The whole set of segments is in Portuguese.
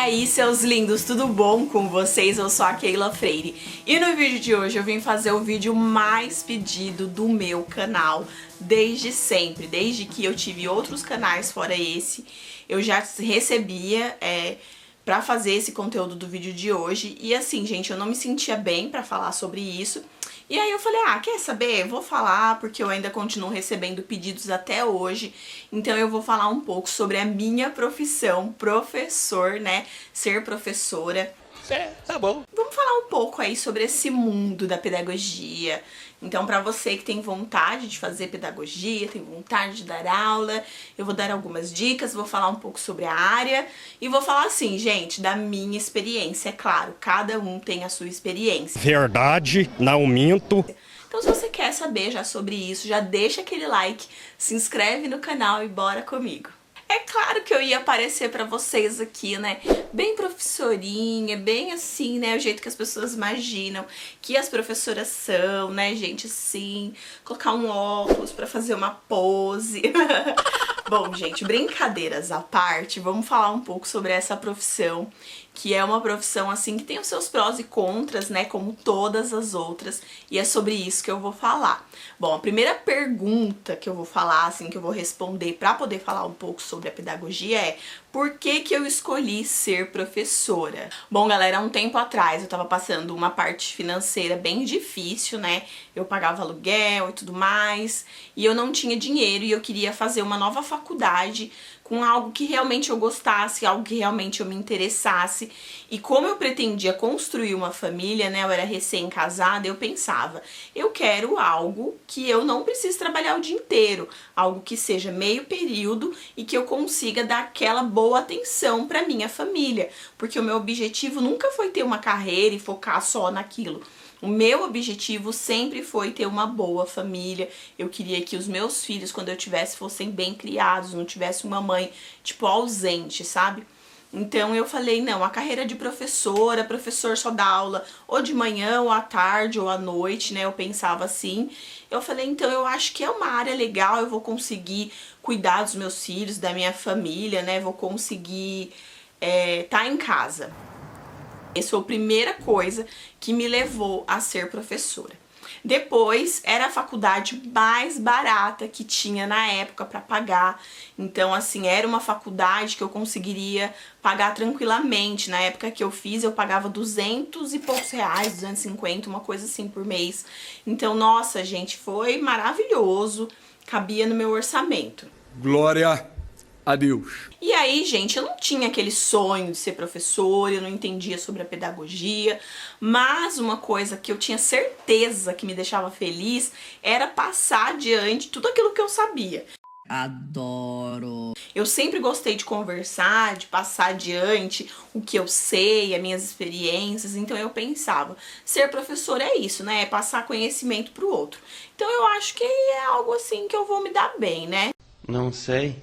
aí, seus lindos, tudo bom com vocês? Eu sou a Keila Freire e no vídeo de hoje eu vim fazer o vídeo mais pedido do meu canal desde sempre, desde que eu tive outros canais fora esse, eu já recebia pra fazer esse conteúdo do vídeo de hoje e assim, gente, eu não me sentia bem pra falar sobre isso. E aí eu falei, quer saber? Eu vou falar porque eu ainda continuo recebendo pedidos até hoje. Então eu vou falar um pouco sobre a minha profissão, professor, né? Ser professora. Tá bom. Vamos falar um pouco aí sobre esse mundo da pedagogia. Então, pra você que tem vontade de fazer pedagogia, tem vontade de dar aula, eu vou dar algumas dicas, vou falar um pouco sobre a área e vou falar assim, gente, da minha experiência, é claro, cada um tem a sua experiência. Verdade, não minto. Então, se você quer saber já sobre isso, já deixa aquele like, se inscreve no canal e bora comigo. É claro que eu ia aparecer pra vocês aqui, né, bem professorinha, bem assim, né, o jeito que as pessoas imaginam que as professoras são, né, gente, assim, colocar um óculos pra fazer uma pose. Bom, gente, brincadeiras à parte, vamos falar um pouco sobre essa profissão, que é uma profissão, assim, que tem os seus prós e contras, né, como todas as outras, e é sobre isso que eu vou falar. Bom, a primeira pergunta que eu vou falar, assim, que eu vou responder pra poder falar um pouco sobre a pedagogia é: por que que eu escolhi ser professora? Bom, galera, há um tempo atrás eu tava passando uma parte financeira bem difícil, né, eu pagava aluguel e tudo mais, e eu não tinha dinheiro e eu queria fazer uma nova faculdade com algo que realmente eu gostasse, algo que realmente eu me interessasse. E como eu pretendia construir uma família, né, eu era recém-casada, eu pensava, eu quero algo que eu não precise trabalhar o dia inteiro, algo que seja meio período e que eu consiga dar aquela boa atenção pra minha família, porque o meu objetivo nunca foi ter uma carreira e focar só naquilo. O meu objetivo sempre foi ter uma boa família. Eu queria que os meus filhos, quando eu tivesse, fossem bem criados, não tivesse uma mãe, tipo, ausente, sabe? Então eu falei, não, a carreira de professora, professor só dá aula ou de manhã, ou à tarde, ou à noite, né? Eu pensava assim. Eu falei, então eu acho que é uma área legal, eu vou conseguir cuidar dos meus filhos, da minha família, né? Vou conseguir tá em casa. Essa foi a primeira coisa que me levou a ser professora. Depois, era a faculdade mais barata que tinha na época para pagar. Então, assim, era uma faculdade que eu conseguiria pagar tranquilamente. Na época que eu fiz, eu pagava 200 e poucos reais, 250, uma coisa assim por mês. Então, nossa, gente, foi maravilhoso. Cabia no meu orçamento. Glória a Deus. E aí, gente, eu não tinha aquele sonho de ser professora, eu não entendia sobre a pedagogia, mas uma coisa que eu tinha certeza que me deixava feliz era passar adiante tudo aquilo que eu sabia. Adoro! Eu sempre gostei de conversar, de passar adiante o que eu sei, as minhas experiências, então eu pensava, ser professora é isso, né? É passar conhecimento pro outro. Então eu acho que é algo assim que eu vou me dar bem, né? Não sei.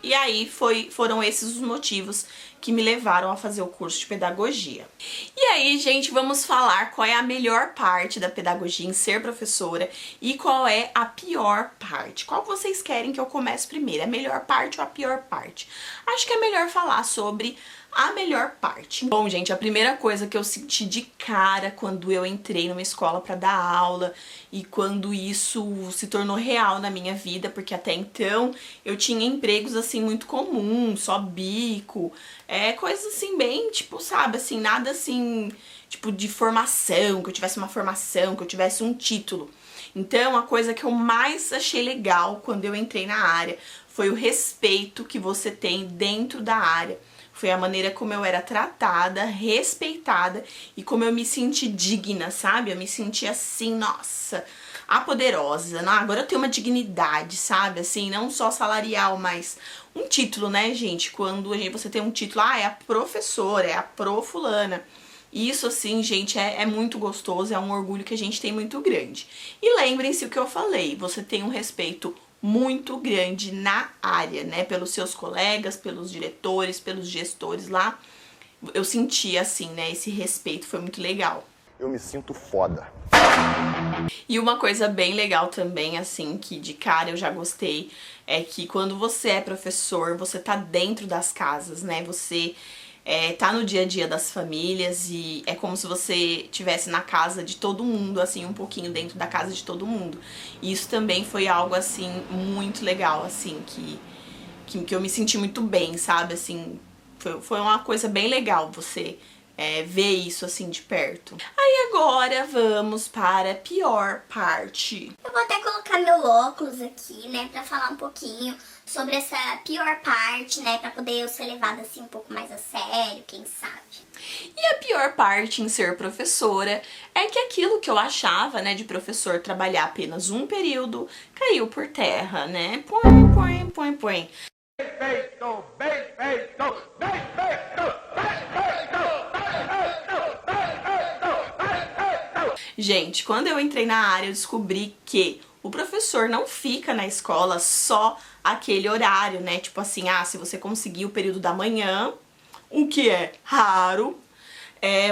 E aí foram esses os motivos que me levaram a fazer o curso de pedagogia. E aí, gente, vamos falar qual é a melhor parte da pedagogia em ser professora e qual é a pior parte. Qual vocês querem que eu comece primeiro? A melhor parte ou a pior parte? Acho que é melhor falar sobre a melhor parte. Bom, gente, a primeira coisa que eu senti de cara quando eu entrei numa escola para dar aula e quando isso se tornou real na minha vida, porque até então eu tinha empregos assim muito comuns, só bico, coisas assim bem, tipo, sabe, assim, nada assim, tipo de formação, que eu tivesse uma formação, que eu tivesse um título. Então, a coisa que eu mais achei legal quando eu entrei na área foi o respeito que você tem dentro da área. Foi a maneira como eu era tratada, respeitada e como eu me senti digna, sabe? Eu me senti assim, nossa, a poderosa, não? Agora eu tenho uma dignidade, sabe? Assim, não só salarial, mas um título, né, gente? Quando você tem um título, é a professora, é a fulana. Isso, assim, gente, é muito gostoso, é um orgulho que a gente tem muito grande. E lembrem-se o que eu falei, você tem um respeito muito grande na área, né, pelos seus colegas, pelos diretores, pelos gestores lá. Eu senti assim, né, esse respeito, foi muito legal. Eu me sinto foda. E uma coisa bem legal também, assim, que de cara eu já gostei, é que quando você é professor, você tá dentro das casas, né, você tá no dia a dia das famílias e é como se você estivesse na casa de todo mundo, assim, um pouquinho dentro da casa de todo mundo. E isso também foi algo, assim, muito legal, assim, que eu me senti muito bem, sabe, assim, foi uma coisa bem legal você ver isso, assim, de perto. Aí agora vamos para a pior parte. Eu vou até colocar meu óculos aqui, né, pra falar um pouquinho sobre essa pior parte, né, pra poder eu ser levada assim um pouco mais a sério, quem sabe. E a pior parte em ser professora é que aquilo que eu achava, né, de professor trabalhar apenas um período caiu por terra, né? Põe. Bem feito, bem feito, bem feito, bem feito, bem feito, bem feito. Gente, quando eu entrei na área, eu descobri que o professor não fica na escola só aquele horário, né? Tipo assim, se você conseguir o período da manhã, o que é raro,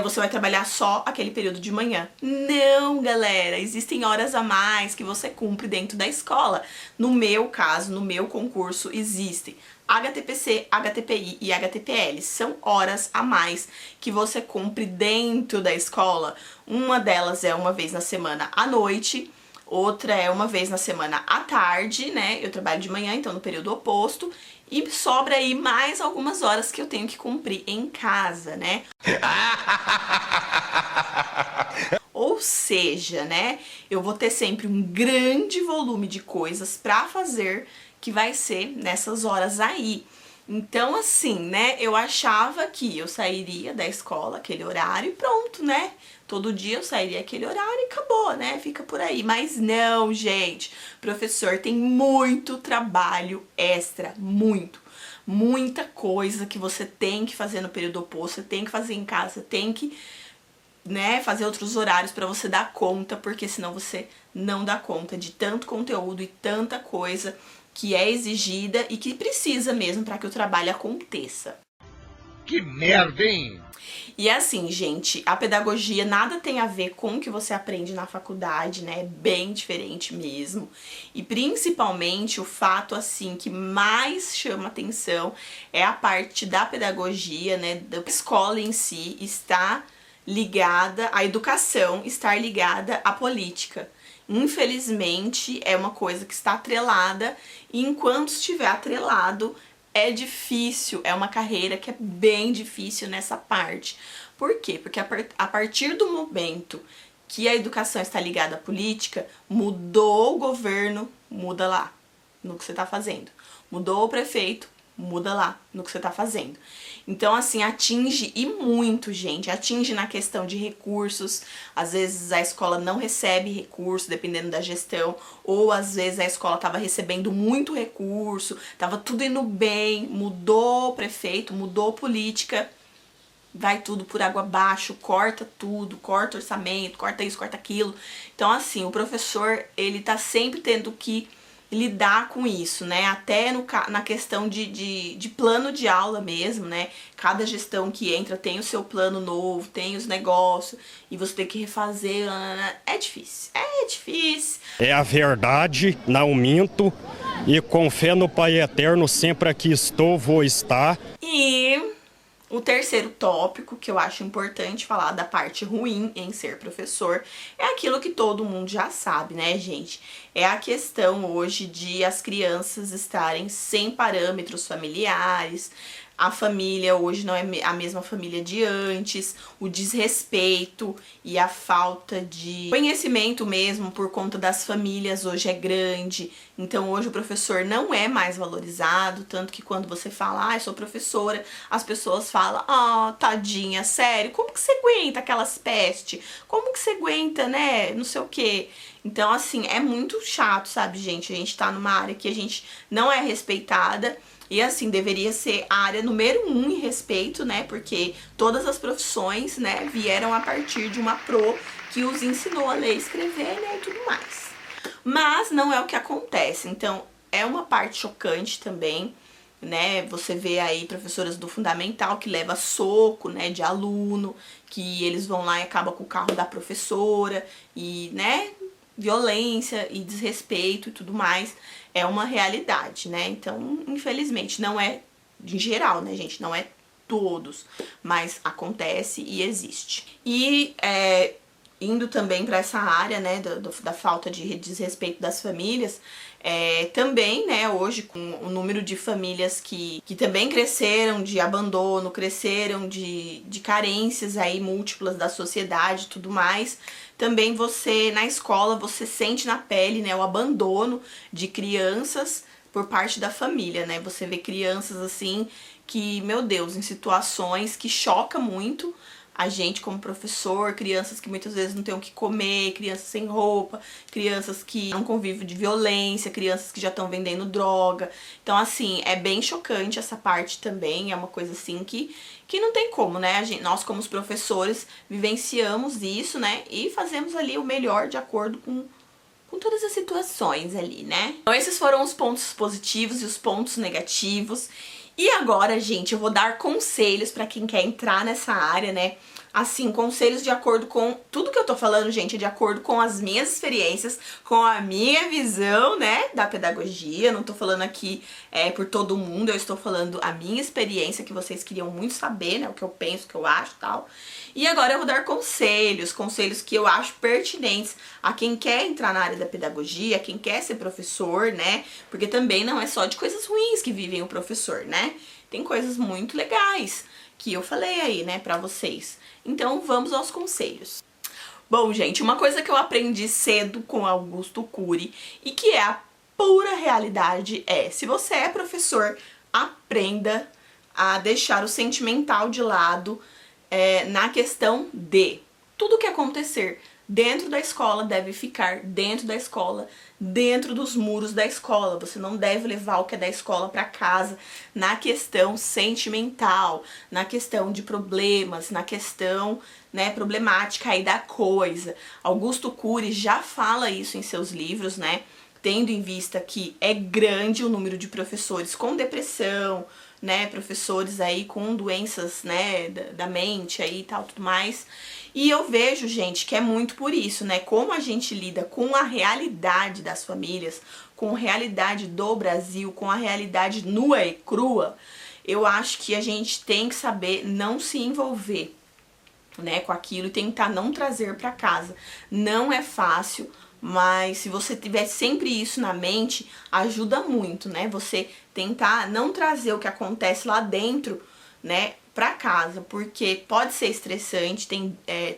você vai trabalhar só aquele período de manhã. Não, galera, existem horas a mais que você cumpre dentro da escola. No meu caso, no meu concurso, existem HTPC, HTPI e HTPL. São horas a mais que você cumpre dentro da escola. Uma delas é uma vez na semana à noite, outra é uma vez na semana à tarde, né? Eu trabalho de manhã, então no período oposto. E sobra aí mais algumas horas que eu tenho que cumprir em casa, né? Ou seja, né? Eu vou ter sempre um grande volume de coisas pra fazer que vai ser nessas horas aí. Então, assim, né? Eu achava que eu sairia da escola aquele horário e pronto, né? Todo dia eu sairia aquele horário e acabou, né? Fica por aí. Mas não, gente. Professor tem muito trabalho extra, muita coisa que você tem que fazer no período oposto, você tem que fazer em casa, você tem que, né, fazer outros horários pra você dar conta, porque senão você não dá conta de tanto conteúdo e tanta coisa que é exigida e que precisa mesmo pra que o trabalho aconteça. Que merda, hein? E assim, gente, a pedagogia nada tem a ver com o que você aprende na faculdade, né? É bem diferente mesmo. E principalmente o fato, assim, que mais chama atenção é a parte da pedagogia, né? Da escola em si estar ligada, a educação estar ligada à política. Infelizmente, é uma coisa que está atrelada e enquanto estiver atrelado, é difícil, é uma carreira que é bem difícil nessa parte. Por quê? Porque a partir do momento que a educação está ligada à política, mudou o governo, muda lá no que você está fazendo. Mudou o prefeito, muda lá no que você tá fazendo. Então, assim, atinge e muito, gente. Atinge na questão de recursos. Às vezes a escola não recebe recurso, dependendo da gestão. Ou às vezes a escola tava recebendo muito recurso, tava tudo indo bem, mudou o prefeito, mudou a política. Vai tudo por água abaixo, corta tudo, corta orçamento, corta isso, corta aquilo. Então, assim, o professor, ele tá sempre tendo que lidar com isso, né? Até na questão de plano de aula mesmo, né? Cada gestão que entra tem o seu plano novo, tem os negócios, e você tem que refazer. É difícil, é difícil. É a verdade, não minto, e com fé no Pai Eterno, sempre aqui estou, vou estar. E o terceiro tópico que eu acho importante falar da parte ruim em ser professor é aquilo que todo mundo já sabe, né, gente? É a questão hoje de as crianças estarem sem parâmetros familiares, a família hoje não é a mesma família de antes, o desrespeito e a falta de conhecimento mesmo por conta das famílias hoje é grande. Então hoje o professor não é mais valorizado, tanto que quando você fala, eu sou professora, as pessoas falam, tadinha, sério, como que você aguenta aquelas pestes? Como que você aguenta, né, não sei o quê. Então, assim, é muito chato, sabe, gente? A gente tá numa área que a gente não é respeitada. E assim, deveria ser a área número 1 em respeito, né? Porque todas as profissões, né, vieram a partir de uma pro que os ensinou a ler e escrever, né, e tudo mais. Mas não é o que acontece. Então, é uma parte chocante também, né? Você vê aí professoras do fundamental que leva soco, né, de aluno, que eles vão lá e acabam com o carro da professora e, né, violência e desrespeito e tudo mais, é uma realidade, né? Então, infelizmente, não é em geral, né, gente? Não é todos, mas acontece e existe. E indo também para essa área, né, da falta de desrespeito das famílias, também, né, hoje com o número de famílias que também cresceram de abandono, cresceram de carências aí múltiplas da sociedade e tudo mais, também você, na escola, você sente na pele, né, o abandono de crianças por parte da família, né, você vê crianças assim que, meu Deus, em situações que choca muito a gente como professor, crianças que muitas vezes não têm o que comer, crianças sem roupa, crianças que não convivem de violência, crianças que já estão vendendo droga. Então, assim, é bem chocante essa parte também, é uma coisa assim que não tem como, né? Nós como os professores vivenciamos isso, né? E fazemos ali o melhor de acordo com todas as situações ali, né? Então, esses foram os pontos positivos e os pontos negativos. E agora, gente, eu vou dar conselhos pra quem quer entrar nessa área, né? Assim, conselhos de acordo com... Tudo que eu tô falando, gente, é de acordo com as minhas experiências, com a minha visão, né, da pedagogia. Não tô falando aqui por todo mundo, eu estou falando a minha experiência, que vocês queriam muito saber, né, o que eu penso, o que eu acho e tal. E agora eu vou dar conselhos que eu acho pertinentes a quem quer entrar na área da pedagogia, a quem quer ser professor, né? Porque também não é só de coisas ruins que vivem o professor, né? Tem coisas muito legais que eu falei aí, né, pra vocês. Então vamos aos conselhos. Bom, gente, uma coisa que eu aprendi cedo com Augusto Cury e que é a pura realidade se você é professor, aprenda a deixar o sentimental de lado na questão de tudo que acontecer dentro da escola deve ficar dentro da escola, dentro dos muros da escola. Você não deve levar o que é da escola para casa na questão sentimental, na questão de problemas, na questão, né, problemática aí da coisa. Augusto Cury já fala isso em seus livros, né? Tendo em vista que é grande o número de professores com depressão, né, professores aí com doenças, né, da mente aí e tal, tudo mais. E eu vejo, gente, que é muito por isso, né, como a gente lida com a realidade das famílias, com a realidade do Brasil, com a realidade nua e crua, eu acho que a gente tem que saber não se envolver, né, com aquilo e tentar não trazer para casa. Não é fácil, mas se você tiver sempre isso na mente, ajuda muito, né? Você tentar não trazer o que acontece lá dentro, né, pra casa, porque pode ser estressante,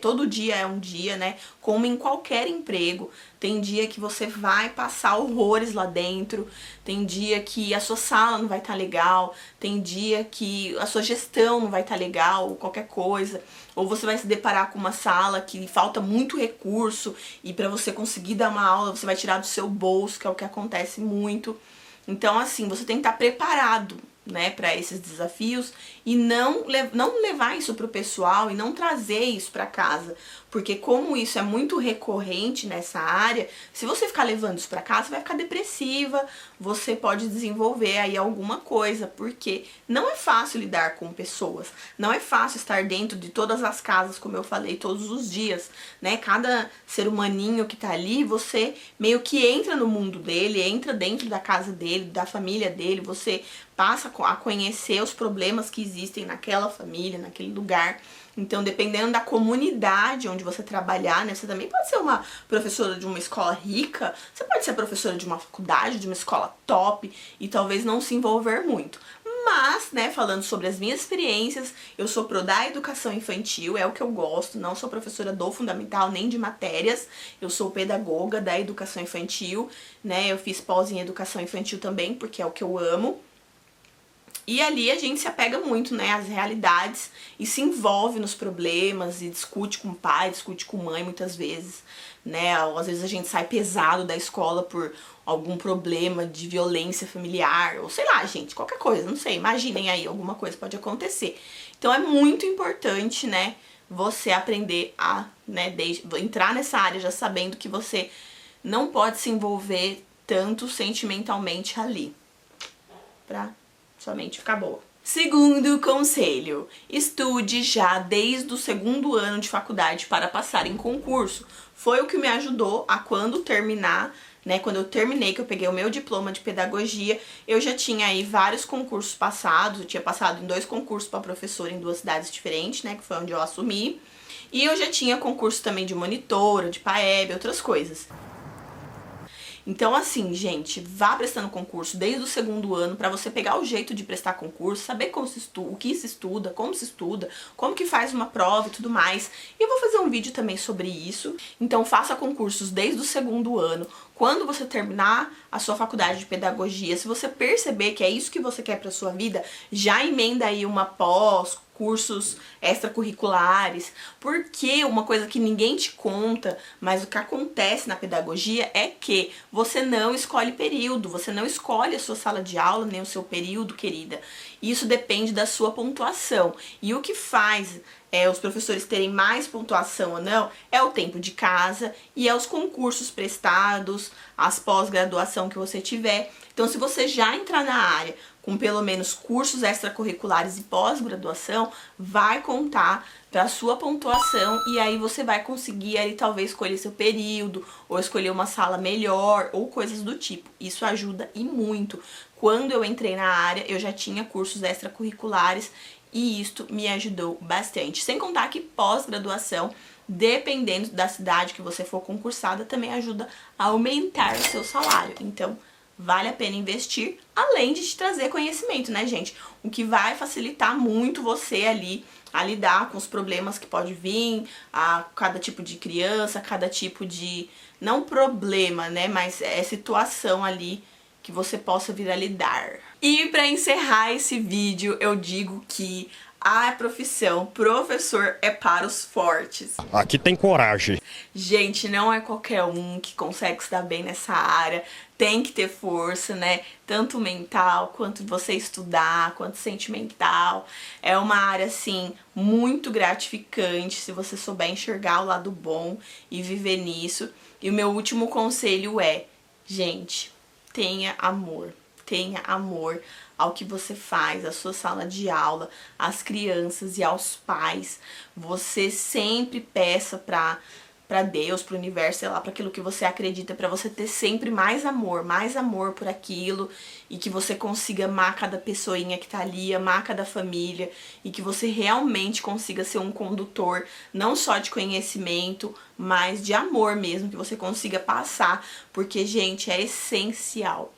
todo dia é um dia, né? Como em qualquer emprego, tem dia que você vai passar horrores lá dentro, tem dia que a sua sala não vai estar legal, tem dia que a sua gestão não vai estar legal, ou qualquer coisa, ou você vai se deparar com uma sala que falta muito recurso e para você conseguir dar uma aula você vai tirar do seu bolso, que é o que acontece muito. Então, assim, você tem que estar preparado, né, para esses desafios e não levar isso pro pessoal e não trazer isso para casa, porque como isso é muito recorrente nessa área, se você ficar levando isso para casa, você vai ficar depressiva, você pode desenvolver aí alguma coisa, porque não é fácil lidar com pessoas, não é fácil estar dentro de todas as casas, como eu falei, todos os dias, né, cada ser humaninho que tá ali, você meio que entra no mundo dele, entra dentro da casa dele, da família dele, você passa a conhecer os problemas que existem naquela família, naquele lugar. Então, dependendo da comunidade onde você trabalhar, né, você também pode ser uma professora de uma escola rica, você pode ser professora de uma faculdade, de uma escola top e talvez não se envolver muito. Mas, né, falando sobre as minhas experiências, eu sou pro da educação infantil, é o que eu gosto, não sou professora do fundamental nem de matérias, eu sou pedagoga da educação infantil, né, eu fiz pós em educação infantil também, porque é o que eu amo. E ali a gente se apega muito, né, às realidades e se envolve nos problemas e discute com o pai, discute com a mãe muitas vezes, né, ou às vezes a gente sai pesado da escola por algum problema de violência familiar, ou sei lá, gente, qualquer coisa, não sei, imaginem aí, alguma coisa pode acontecer. Então é muito importante, né, você aprender a, né, entrar nessa área já sabendo que você não pode se envolver tanto sentimentalmente ali, pra sua mente ficar boa. Segundo conselho, estude já desde o segundo ano de faculdade para passar em concurso. Foi o que me ajudou a, quando terminar, né? Quando eu terminei, que eu peguei o meu diploma de pedagogia, eu já tinha aí vários concursos passados, eu tinha passado em 2 concursos para professora em 2 cidades diferentes, né? Que foi onde eu assumi. E eu já tinha concurso também de monitora, de PAEB, outras coisas. Então, assim, gente, vá prestando concurso desde o 2º ano pra você pegar o jeito de prestar concurso, saber como se estuda, o que se estuda, como que faz uma prova e tudo mais. E eu vou fazer um vídeo também sobre isso. Então, faça concursos desde o 2º ano. Quando você terminar a sua faculdade de pedagogia, se você perceber que é isso que você quer pra sua vida, já emenda aí uma pós, cursos extracurriculares, porque uma coisa que ninguém te conta, mas o que acontece na pedagogia é que você não escolhe período, você não escolhe a sua sala de aula, nem o seu período, querida. Isso depende da sua pontuação. E o que faz os professores terem mais pontuação ou não é o tempo de casa e é os concursos prestados, as pós-graduação que você tiver. Então, se você já entrar na área com pelo menos cursos extracurriculares e pós-graduação, vai contar para sua pontuação e aí você vai conseguir aí talvez escolher seu período ou escolher uma sala melhor ou coisas do tipo. Isso ajuda e muito. Quando eu entrei na área, eu já tinha cursos extracurriculares e isto me ajudou bastante. Sem contar que pós-graduação, dependendo da cidade que você for concursada, também ajuda a aumentar o seu salário. Então, vale a pena investir, além de te trazer conhecimento, né, gente? O que vai facilitar muito você ali a lidar com os problemas que pode vir, a cada tipo de criança, cada tipo de... não problema, né, mas é situação ali que você possa vir a lidar. E pra encerrar esse vídeo, eu digo que a profissão professor é para os fortes. Aqui tem coragem. Gente, não é qualquer um que consegue se dar bem nessa área. Tem que ter força, né? Tanto mental, quanto você estudar, quanto sentimental. É uma área, assim, muito gratificante se você souber enxergar o lado bom e viver nisso. E o meu último conselho é, gente, tenha amor. Tenha amor ao que você faz, à sua sala de aula, às crianças e aos pais. Você sempre peça pra Deus, pro universo, sei lá, pra aquilo que você acredita, pra você ter sempre mais amor por aquilo, e que você consiga amar cada pessoinha que tá ali, amar cada família, e que você realmente consiga ser um condutor, não só de conhecimento, mas de amor mesmo, que você consiga passar, porque, gente, é essencial,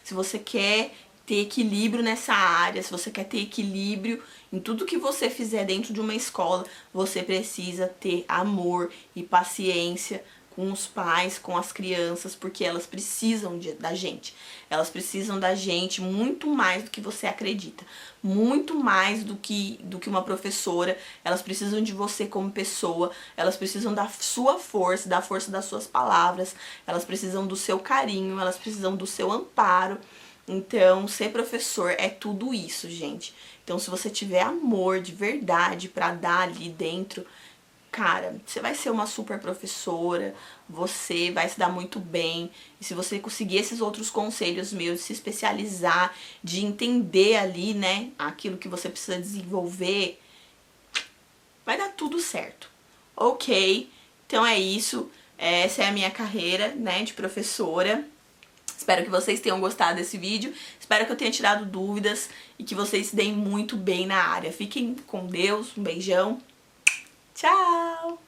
se você quer ter equilíbrio nessa área, se você quer ter equilíbrio em tudo que você fizer dentro de uma escola, você precisa ter amor e paciência com os pais, com as crianças, porque elas precisam da gente. Elas precisam da gente muito mais do que você acredita. Muito mais do que uma professora. Elas precisam de você como pessoa. Elas precisam da sua força, da força das suas palavras. Elas precisam do seu carinho, elas precisam do seu amparo. Então, ser professor é tudo isso, gente. Então, se você tiver amor de verdade pra dar ali dentro, cara, você vai ser uma super professora, você vai se dar muito bem. E se você conseguir esses outros conselhos meus, de se especializar, de entender ali, né, aquilo que você precisa desenvolver, vai dar tudo certo. Ok? Então é isso. Essa é a minha carreira, né, de professora. Espero que vocês tenham gostado desse vídeo, espero que eu tenha tirado dúvidas e que vocês se deem muito bem na área. Fiquem com Deus, um beijão, tchau!